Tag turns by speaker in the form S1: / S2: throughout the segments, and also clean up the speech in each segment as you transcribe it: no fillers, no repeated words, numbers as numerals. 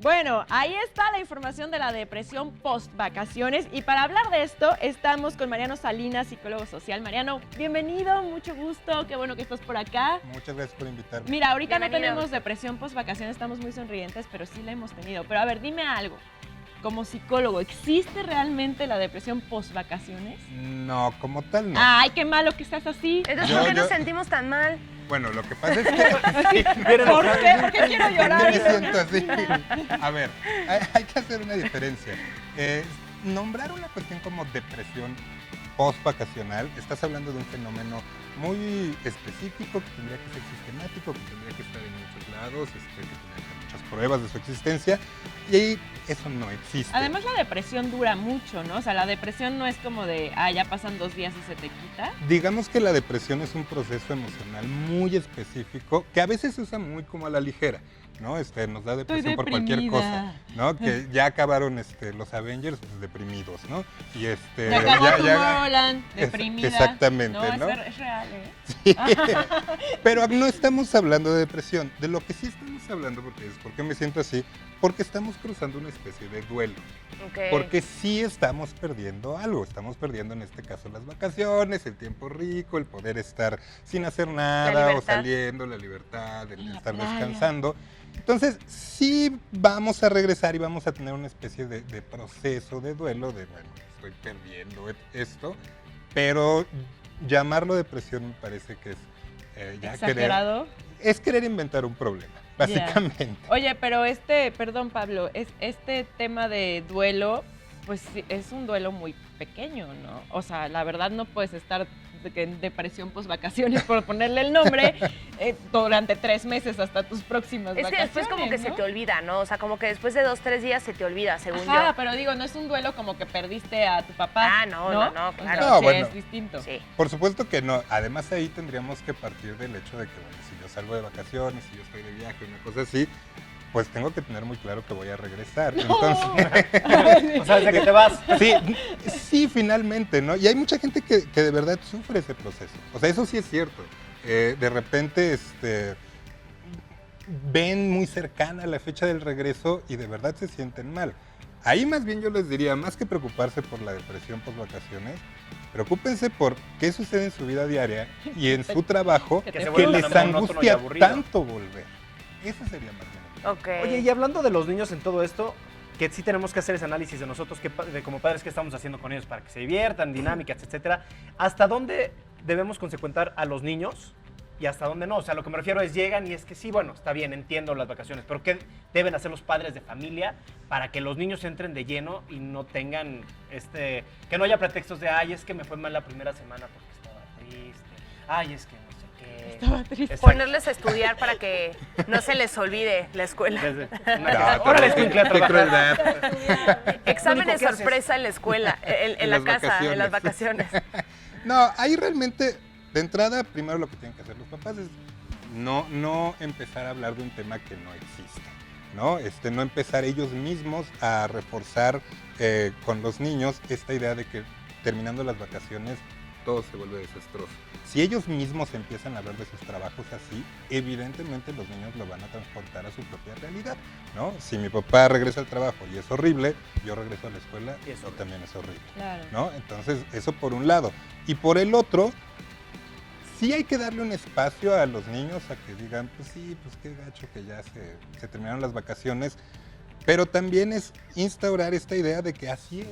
S1: Bueno, ahí está la información de la depresión post-vacaciones y para hablar de esto estamos con Mariano Salinas, psicólogo social. Mariano, bienvenido, mucho gusto, qué bueno que estás por acá.
S2: Muchas gracias por invitarme.
S1: Mira, ahorita
S3: Bienvenido.
S1: no tenemos depresión post-vacaciones, estamos muy sonrientes, pero sí la hemos tenido. Pero a ver, dime algo, como psicólogo, ¿existe realmente la depresión post-vacaciones?
S2: No, como tal no.
S1: Ay, qué malo que estás así.
S3: Entonces,
S2: Yo-
S3: ¿por qué nos
S2: yo-
S3: sentimos tan mal?
S2: Bueno, lo que pasa es que
S1: ¿Por qué? ¿Por qué quiero
S2: ¿por qué
S1: llorar?
S2: me siento así? A ver, hay que hacer una diferencia. Nombrar una cuestión como depresión post-vacacional, estás hablando de un fenómeno muy específico que tendría que ser sistemático, que tendría que estar en muchos lados, que tendría que haber muchas pruebas de su existencia, y eso no existe.
S1: Además la depresión dura mucho, ¿no? O sea, la depresión no es como de, ya pasan 2 días y se te quita.
S2: Digamos que la depresión es un proceso emocional muy específico que a veces se usa muy como a la ligera, ¿no? Nos da depresión por cualquier cosa, ¿no? Que ya acabaron los Avengers deprimidos, ¿no? Y
S1: Ya acabó Tomorrowland, deprimida.
S2: Exactamente, ¿no?
S1: Es real, ¿eh?
S2: Sí. Pero no estamos hablando de depresión. De lo que sí estamos hablando, ¿por qué me siento así? Porque estamos cruzando una especie de duelo.
S3: Okay.
S2: Porque sí estamos perdiendo algo. Estamos perdiendo en este caso las vacaciones, el tiempo rico, el poder estar sin hacer nada o saliendo, la libertad, el estar descansando. Entonces, sí vamos a regresar y vamos a tener una especie de proceso de duelo, de, bueno, estoy perdiendo esto, pero llamarlo depresión me parece que es ya
S1: ¿Exagerado?
S2: es querer inventar un problema, básicamente.
S1: Yeah. Oye, pero perdón Pablo, este tema de duelo, pues sí, es un duelo muy pequeño, ¿no? O sea, la verdad no puedes estar en depresión post-vacaciones, por ponerle el nombre, durante 3 meses hasta tus próximas
S3: Es que
S1: vacaciones,
S3: después como que
S1: ¿no?
S3: se te olvida, ¿no? O sea, como que después de 2, 3 días se te olvida, según
S1: Ajá,
S3: yo.
S1: pero digo, no es un duelo como que perdiste a tu papá.
S3: No,
S1: O
S3: claro.
S1: sea,
S2: No,
S1: sí
S2: bueno.
S1: es distinto.
S3: Sí.
S2: Por supuesto que no. Además ahí tendríamos que partir del hecho de que, bueno, si yo salgo de vacaciones, si yo estoy de viaje, una cosa así, pues tengo que tener muy claro que voy a regresar. Entonces,
S4: O sea, desde que te vas.
S2: sí, finalmente, ¿no? Y hay mucha gente que de verdad sufre ese proceso. O sea, eso sí es cierto. De repente, ven muy cercana la fecha del regreso y de verdad se sienten mal. Ahí más bien yo les diría, más que preocuparse por la depresión post vacaciones, preocúpense por qué sucede en su vida diaria y en su trabajo
S1: Que
S2: que,
S1: te
S4: se vuelva
S2: les
S4: monótono y
S2: angustia
S4: aburrido.
S2: tanto volver. Eso sería más bien.
S3: Ok.
S4: Oye, y hablando de los niños en todo esto, que sí tenemos que hacer ese análisis de nosotros, de como padres, qué estamos haciendo con ellos para que se diviertan, dinámicas, etcétera. ¿Hasta dónde debemos consecuentar a los niños y hasta dónde no? O sea, lo que me refiero es llegan y es que sí, bueno, está bien, entiendo las vacaciones, pero ¿qué deben hacer los padres de familia para que los niños entren de lleno y no tengan que no haya pretextos de, ay, es que me fue mal la primera semana porque estaba triste, ay, es que no sé qué.
S1: Estaba triste.
S4: Exacto.
S3: Ponerles a estudiar para que no se les olvide la escuela.
S4: Órale, escuincle, a
S2: qué
S4: trabajar.
S2: crueldad.
S3: Exámenes
S4: ¿qué haces?
S3: sorpresa en la escuela, en la
S2: las
S3: casa, en las
S2: vacaciones.
S3: vacaciones.
S2: No, ahí realmente, de entrada, primero lo que tienen que hacer los papás es no empezar a hablar de un tema que no existe, ¿no? No empezar ellos mismos a reforzar con los niños esta idea de que terminando las vacaciones todo se vuelve desastroso. Si ellos mismos empiezan a hablar de sus trabajos así, evidentemente los niños lo van a transportar a su propia realidad, ¿no? Si mi papá regresa al trabajo y es horrible, yo regreso a la escuela y eso también es horrible,
S1: Claro.
S2: ¿no? Entonces, eso por un lado. Y por el otro, sí hay que darle un espacio a los niños a que digan, pues sí, pues qué gacho que ya se terminaron las vacaciones, pero también es instaurar esta idea de que así es.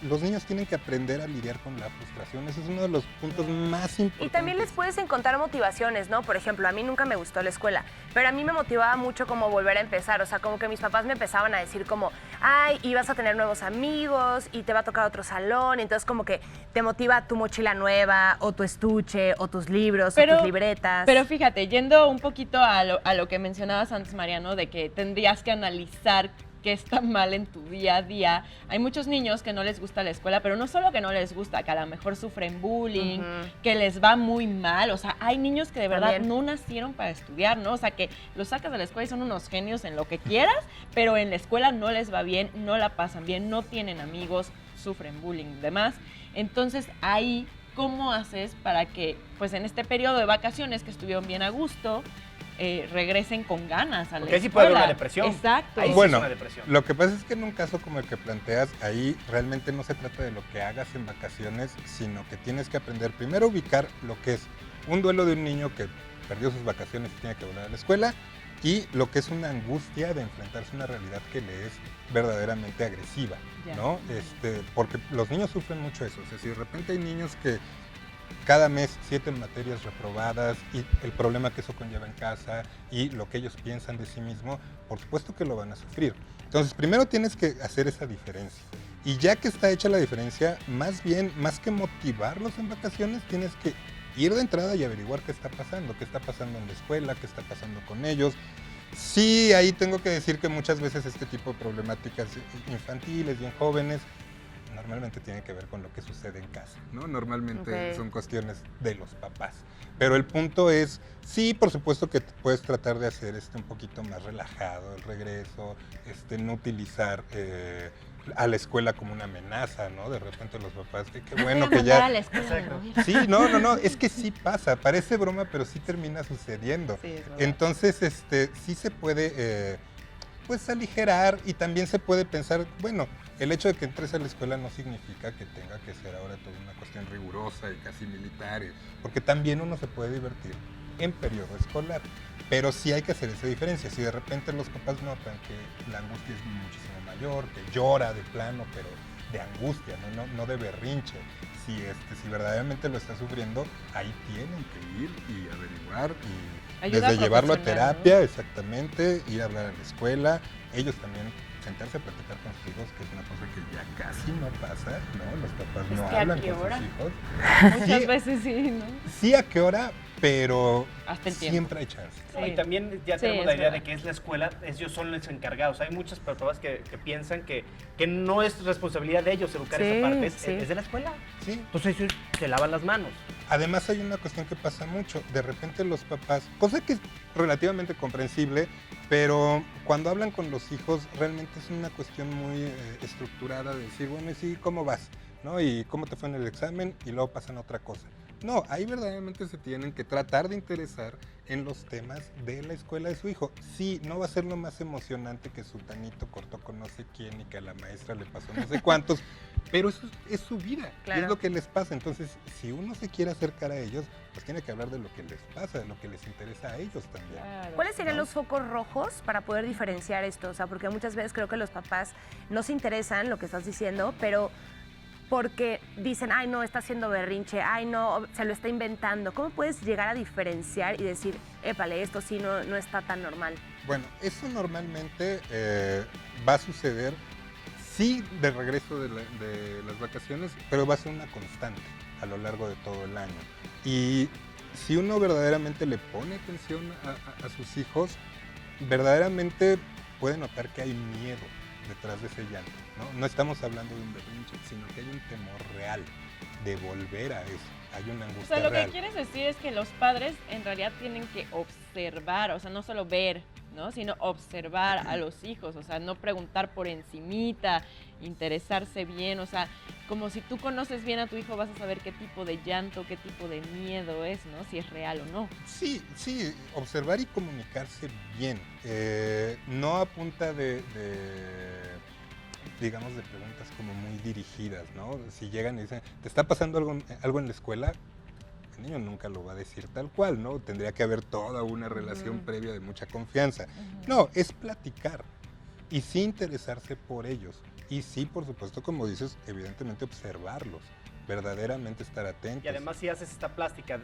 S2: Los niños tienen que aprender a lidiar con la frustración. Ese es uno de los puntos más importantes.
S3: Y también les puedes encontrar motivaciones, ¿no? Por ejemplo, a mí nunca me gustó la escuela, pero a mí me motivaba mucho como volver a empezar. O sea, como que mis papás me empezaban a decir como, ay, y vas a tener nuevos amigos y te va a tocar otro salón. Y entonces como que te motiva tu mochila nueva o tu estuche o tus libros o tus libretas.
S1: Pero fíjate, yendo un poquito a lo que mencionabas antes, Mariano, de que tendrías que analizar qué está mal en tu día a día. Hay muchos niños que no les gusta la escuela, pero no solo que no les gusta, que a lo mejor sufren bullying, que les va muy mal. O sea, hay niños que de verdad
S3: También
S1: no nacieron para estudiar, ¿no? O sea, que los sacas de la escuela y son unos genios en lo que quieras, pero en la escuela no les va bien, no la pasan bien, no tienen amigos, sufren bullying y demás. Entonces, ahí, ¿cómo haces para que, pues en este periodo de vacaciones que estuvieron bien a gusto, regresen con ganas a la
S4: Porque ahí sí
S1: escuela.
S4: puede haber una depresión.
S1: Exacto.
S4: Ahí sí
S2: Bueno,
S4: es una depresión.
S2: lo que pasa es que en un caso como el que planteas, ahí realmente no se trata de lo que hagas en vacaciones, sino que tienes que aprender primero a ubicar lo que es un duelo de un niño que perdió sus vacaciones y tiene que volver a la escuela, y lo que es una angustia de enfrentarse a una realidad que le es verdaderamente agresiva,
S1: Ya.
S2: ¿no? Porque los niños sufren mucho eso. O sea, si de repente hay niños que cada mes 7 materias reprobadas y el problema que eso conlleva en casa y lo que ellos piensan de sí mismo, por supuesto que lo van a sufrir. Entonces, primero tienes que hacer esa diferencia. Y ya que está hecha la diferencia, más bien, más que motivarlos en vacaciones, tienes que ir de entrada y averiguar qué está pasando en la escuela, qué está pasando con ellos. Sí, ahí tengo que decir que muchas veces este tipo de problemáticas infantiles, bien jóvenes, normalmente tienen que ver con lo que sucede en casa, ¿no? Normalmente
S3: Ok.
S2: son cuestiones de los papás. Pero el punto es, sí, por supuesto que puedes tratar de hacer un poquito más relajado el regreso, no utilizar a la escuela como una amenaza, ¿no? De repente los papás, qué bueno que ya...
S1: A la escuela del
S4: Exacto.
S1: gobierno.
S2: Sí, no, es que sí pasa, parece broma, pero sí termina sucediendo.
S1: Sí, es verdad.
S2: Entonces, sí se puede, pues, aligerar, y también se puede pensar, bueno, el hecho de que entres a la escuela no significa que tenga que ser ahora toda una cuestión rigurosa y casi militar, porque también uno se puede divertir en periodo escolar, pero sí hay que hacer esa diferencia. Si de repente los papás notan que la angustia es muchísimo mayor, que llora de plano, pero de angustia, no de berrinche, si verdaderamente lo está sufriendo, ahí tienen que ir y averiguar y
S1: Ayuda
S2: desde llevarlo a
S1: profesional, ¿no?
S2: terapia, exactamente, ir a hablar a la escuela, ellos también sentarse a platicar con sus hijos, que es una cosa que ya casi no pasa, ¿no? Los papás
S1: Es
S2: no
S1: que ¿a
S2: hablan
S1: qué
S2: con
S1: hora?
S2: sus hijos.
S1: Muchas
S2: Sí,
S1: veces sí, ¿no?
S2: sí, a qué hora, pero
S1: Hasta el tiempo.
S2: siempre hay chance.
S4: No, y
S1: Sí.
S4: también ya
S1: Sí,
S4: tenemos
S1: es
S4: la idea
S1: verdad.
S4: de que es la escuela, ellos son los encargados. Hay muchas papás que piensan que no es responsabilidad de ellos educar
S3: Sí,
S4: esa parte,
S3: sí.
S4: es de la escuela.
S2: Sí.
S4: Entonces ellos se lavan las manos.
S2: Además hay una cuestión que pasa mucho, de repente los papás, cosa que es relativamente comprensible, pero cuando hablan con los hijos realmente es una cuestión muy estructurada de decir, bueno, ¿y sí, cómo vas? ¿No? ¿Y cómo te fue en el examen? Y luego pasan a otra cosa. No, ahí verdaderamente se tienen que tratar de interesar en los temas de la escuela de su hijo. Sí, no va a ser lo más emocionante que su tanito cortó con no sé quién y que a la maestra le pasó no sé cuántos, pero eso es su vida,
S3: Claro.
S2: es lo que les pasa. Entonces, si uno se quiere acercar a ellos, pues tiene que hablar de lo que les pasa, de lo que les interesa a ellos también.
S1: Claro.
S3: ¿Cuáles serían
S2: ¿no?
S3: los focos rojos para poder diferenciar esto? O sea, porque muchas veces creo que los papás no se interesan, lo que estás diciendo, pero porque dicen, ay, no, está haciendo berrinche, ay, no, se lo está inventando. ¿Cómo puedes llegar a diferenciar y decir, épale, esto sí no está tan normal?
S2: Bueno, eso normalmente va a suceder, sí, de regreso de las vacaciones, pero va a ser una constante a lo largo de todo el año. Y si uno verdaderamente le pone atención a sus hijos, verdaderamente puede notar que hay miedo detrás de ese llanto, ¿no? No estamos hablando de un berrinche, sino que hay un temor real de volver a eso. Hay una
S1: O
S2: angustia
S1: sea, lo que
S2: real.
S1: quieres decir es que los padres en realidad tienen que observar, o sea, no solo ver, ¿no? Sino observar a los hijos, o sea, no preguntar por encimita, interesarse bien, o sea, como si tú conoces bien a tu hijo vas a saber qué tipo de llanto, qué tipo de miedo es, ¿no? Si es real o no.
S2: Sí, observar y comunicarse bien, no a punta digamos, de preguntas como muy dirigidas, ¿no? Si llegan y dicen, ¿te está pasando algo en la escuela? El niño nunca lo va a decir tal cual, ¿no? Tendría que haber toda una relación previa de mucha confianza. No, es platicar y sí interesarse por ellos. Y sí, por supuesto, como dices, evidentemente observarlos, verdaderamente estar atentos.
S4: Y además si haces esta plática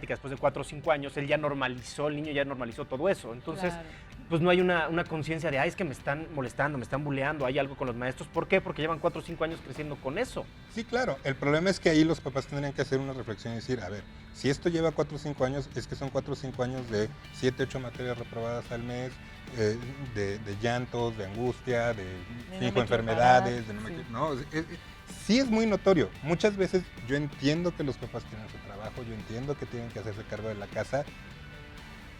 S4: después de 4 o 5 años, el niño ya normalizó todo eso. Entonces,
S1: Claro.
S4: pues no hay una conciencia de, ay, es que me están molestando, me están bulleando, hay algo con los maestros. ¿Por qué? Porque llevan 4 o 5 años creciendo con eso.
S2: Sí, claro. El problema es que ahí los papás tendrían que hacer una reflexión y decir, a ver, si esto lleva 4 o 5 años, es que son 4 o 5 años de 7, 8 materias reprobadas al mes, de llantos, de angustia, de
S1: no
S2: 5
S1: me quiero
S2: enfermedades,
S1: parar,
S2: de no me
S1: sí.
S2: quiero- no, sí es muy notorio. Muchas veces yo entiendo que los papás tienen su trabajo, yo entiendo que tienen que hacerse cargo de la casa,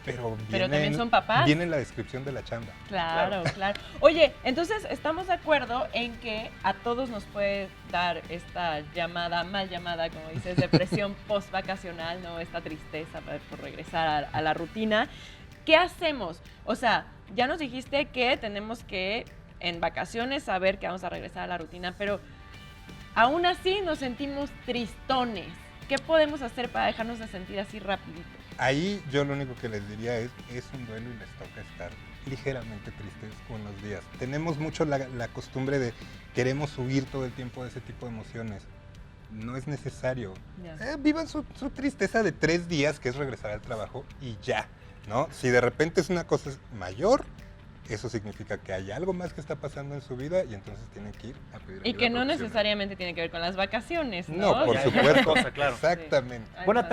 S2: pero
S1: también son papás.
S2: viene la descripción de la chamba.
S1: Claro, claro. Oye, entonces estamos de acuerdo en que a todos nos puede dar esta mal llamada, como dices, depresión post-vacacional, ¿no? Esta tristeza por regresar a la rutina. ¿qué hacemos? O sea, ya nos dijiste que tenemos que en vacaciones saber que vamos a regresar a la rutina, pero aún así nos sentimos tristones. ¿Qué podemos hacer para dejarnos de sentir así rapidito?
S2: Ahí yo lo único que les diría es un duelo y les toca estar ligeramente tristes unos días. Tenemos mucho la costumbre de queremos huir todo el tiempo de ese tipo de emociones. No es necesario. Vivan su tristeza de 3 días, que es regresar al trabajo, y ya, ¿no? Si de repente es una cosa mayor, eso significa que hay algo más que está pasando en su vida y entonces tienen que ir a pedir ayuda
S1: Y que no
S2: profesional.
S1: necesariamente tiene que ver con las vacaciones, ¿no?
S2: No, por
S4: Ya,
S2: supuesto.
S4: cosa, claro.
S2: Exactamente.
S1: Ay,
S4: Buena,
S1: no.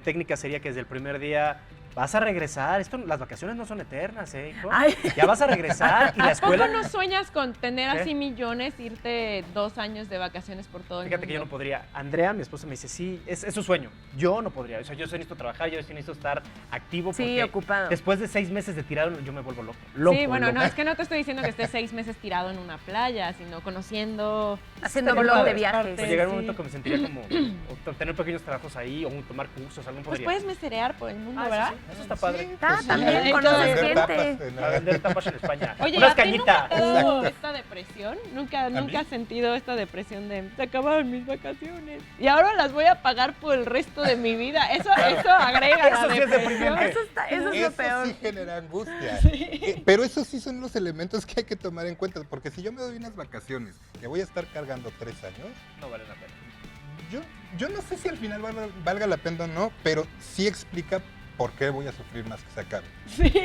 S4: técnica sería que desde el primer día vas a regresar. Las vacaciones no son eternas, hijo.
S3: Ay.
S4: Ya vas a regresar y la
S1: ¿A poco
S4: escuela...
S1: no sueñas con tener
S4: ¿Qué?
S1: así millones, irte 2 años de vacaciones por todo el
S4: Fíjate que yo no
S1: mundo?
S4: podría. Andrea, mi esposa, me dice, sí, es su sueño. Yo no podría. O sea, yo sí necesito trabajar, yo sí necesito estar activo.
S3: Sí,
S4: porque
S3: ocupado.
S4: Después de 6 meses de tirado, yo me vuelvo loco. Loco,
S1: Sí, bueno,
S4: loco.
S1: no, es que no te estoy diciendo que estés 6 meses tirado en una playa, sino conociendo...
S3: Haciendo
S1: Estaría
S3: blog de
S1: padre.
S3: viajes.
S4: Pues llegar un
S1: Sí.
S4: momento que me sentiría como o tener pequeños trabajos ahí o tomar cursos, algo
S1: Pues
S4: podría.
S1: puedes meserear por el mundo,
S4: Ah,
S1: ¿verdad?
S4: sí, eso está padre.
S2: Sí,
S3: Ah,
S2: sí,
S3: también
S2: hay que
S3: conoces
S2: vender
S3: gente.
S2: tapas en
S4: A vender tapas en España.
S1: Oye,
S4: Unas
S1: ¿a ti nunca
S4: cañitas.
S1: te ha dado esta depresión? ¿Nunca
S2: mí?
S1: has sentido esta depresión de se acabaron mis vacaciones y ahora las voy a pagar por el resto de mi vida? Eso agrega
S4: Eso
S1: la
S4: sí es
S1: depresión.
S4: deprimente.
S3: Eso es lo peor.
S2: sí genera angustia. Pero esos sí son los elementos que hay que tomar en cuenta. Porque si yo me doy unas vacaciones que voy a estar cargando 3 años,
S4: No vale la pena.
S2: yo no sé si al final valga la pena o no, pero sí explica por qué voy a sufrir más que se acabe.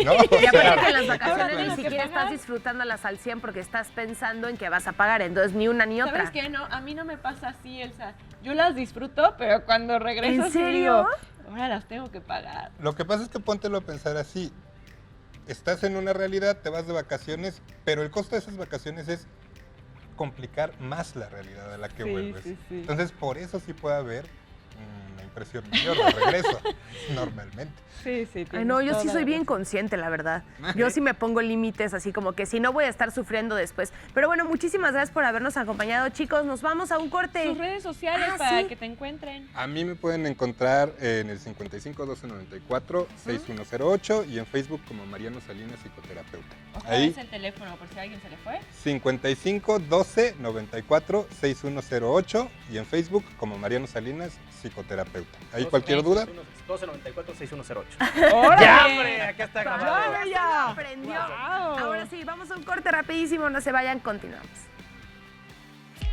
S2: ¿No? O
S3: Y aparte
S2: sea,
S3: que en las
S1: Ahora
S3: vacaciones
S1: tengo
S3: ni
S1: que
S3: siquiera
S1: pagar.
S3: estás disfrutándolas al 100 porque estás pensando en que vas a pagar, entonces ni una ni otra.
S1: ¿Sabes qué? No, a mí no me pasa así, Elsa. Yo las disfruto, pero cuando regreso
S3: ¿En
S1: sí
S3: serio?
S1: digo, ahora las tengo que pagar.
S2: Lo que pasa es que póntelo a pensar así. Estás en una realidad, te vas de vacaciones, pero el costo de esas vacaciones es complicar más la realidad a la que
S1: Sí,
S2: vuelves.
S1: sí, sí.
S2: Entonces, por eso sí puede haber una impresión mayor de regreso, normalmente.
S1: Sí, sí.
S3: Ay, no, yo
S1: tienes
S3: sí
S1: toda
S3: soy
S1: la
S3: bien
S1: razón.
S3: consciente, la verdad. Yo sí me pongo límites, así como que si no voy a estar sufriendo después. Pero bueno, muchísimas gracias por habernos acompañado, chicos. Nos vamos a un corte.
S1: Tus redes sociales
S3: Ah,
S1: para
S3: sí.
S1: que te encuentren.
S2: A mí me pueden encontrar en el 55 12 94 6108 y en Facebook como Mariano Salinas, psicoterapeuta.
S1: Otra
S2: Ahí,
S1: vez el teléfono, por si a alguien se le fue.
S2: 55 12 94 6108 y en Facebook como Mariano Salinas, psicoterapeuta. Ahí cualquier duda.
S4: 1294-6108.
S1: ¡Órale!
S4: ¡Ya, hombre! Acá está grabado.
S1: ¡Ya, ya!
S3: Aprendió.
S1: Wow.
S3: Ahora sí, vamos a un corte rapidísimo. No se vayan, continuamos.